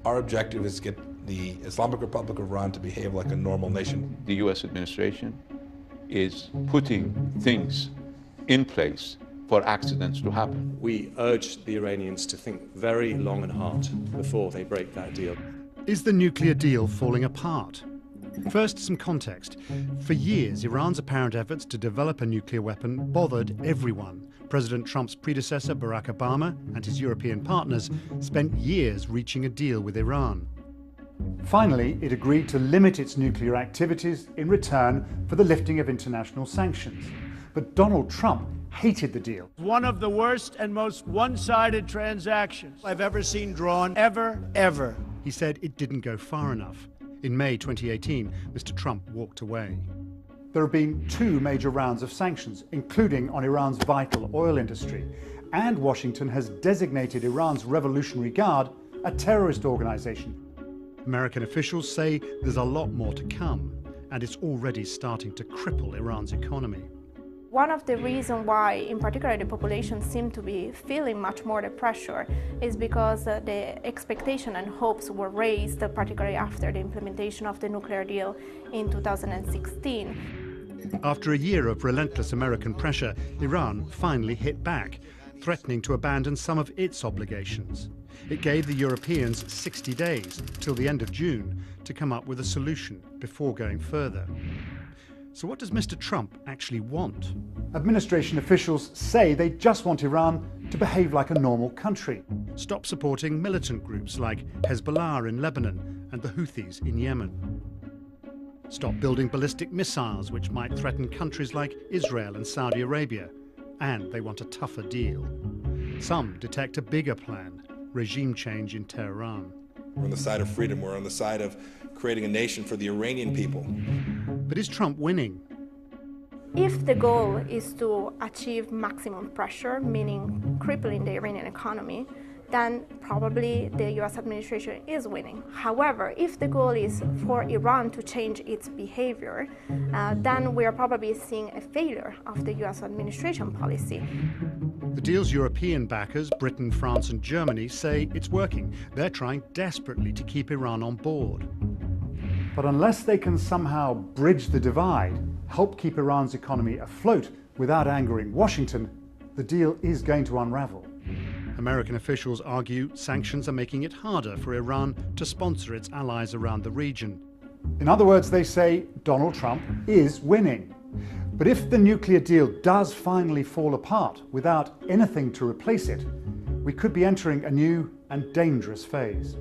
Our objective is to get the Islamic Republic of Iran to behave like a normal nation. The U.S. administration is putting things in place for accidents to happen. We urge the Iranians to think very long and hard before they break that deal. Is the nuclear deal falling apart? First, some context. For years, Iran's apparent efforts to develop a nuclear weapon bothered everyone. President Trump's predecessor, Barack Obama, and his European partners spent years reaching a deal with Iran. Finally, it agreed to limit its nuclear activities in return for the lifting of international sanctions. But Donald Trump hated the deal. One of the worst and most one-sided transactions I've ever seen drawn, ever. He said it didn't go far enough. In May 2018, Mr. Trump walked away. There have been 2 major rounds of sanctions, including on Iran's vital oil industry. And Washington has designated Iran's Revolutionary Guard a terrorist organization. American officials say there's a lot more to come, and it's already starting to cripple Iran's economy. One of the reasons why, in particular, the population seemed to be feeling much more the pressure is because the expectation and hopes were raised, particularly after the implementation of the nuclear deal in 2016. After a year of relentless American pressure, Iran finally hit back, threatening to abandon some of its obligations. It gave the Europeans 60 days, till the end of June, to come up with a solution before going further. So what does Mr. Trump actually want? Administration officials say they just want Iran to behave like a normal country. Stop supporting militant groups like Hezbollah in Lebanon and the Houthis in Yemen. Stop building ballistic missiles which might threaten countries like Israel and Saudi Arabia. And they want a tougher deal. Some detect a bigger plan, regime change in Tehran. We're on the side of freedom. We're on the side of creating a nation for the Iranian people. But is Trump winning? If the goal is to achieve maximum pressure, meaning crippling the Iranian economy, then probably the US administration is winning. However, if the goal is for Iran to change its behavior, then we are probably seeing a failure of the US administration policy. The deal's European backers, Britain, France and Germany, say it's working. They're trying desperately to keep Iran on board. But unless they can somehow bridge the divide, help keep Iran's economy afloat without angering Washington, the deal is going to unravel. American officials argue sanctions are making it harder for Iran to sponsor its allies around the region. In other words, they say Donald Trump is winning. But if the nuclear deal does finally fall apart without anything to replace it, we could be entering a new and dangerous phase.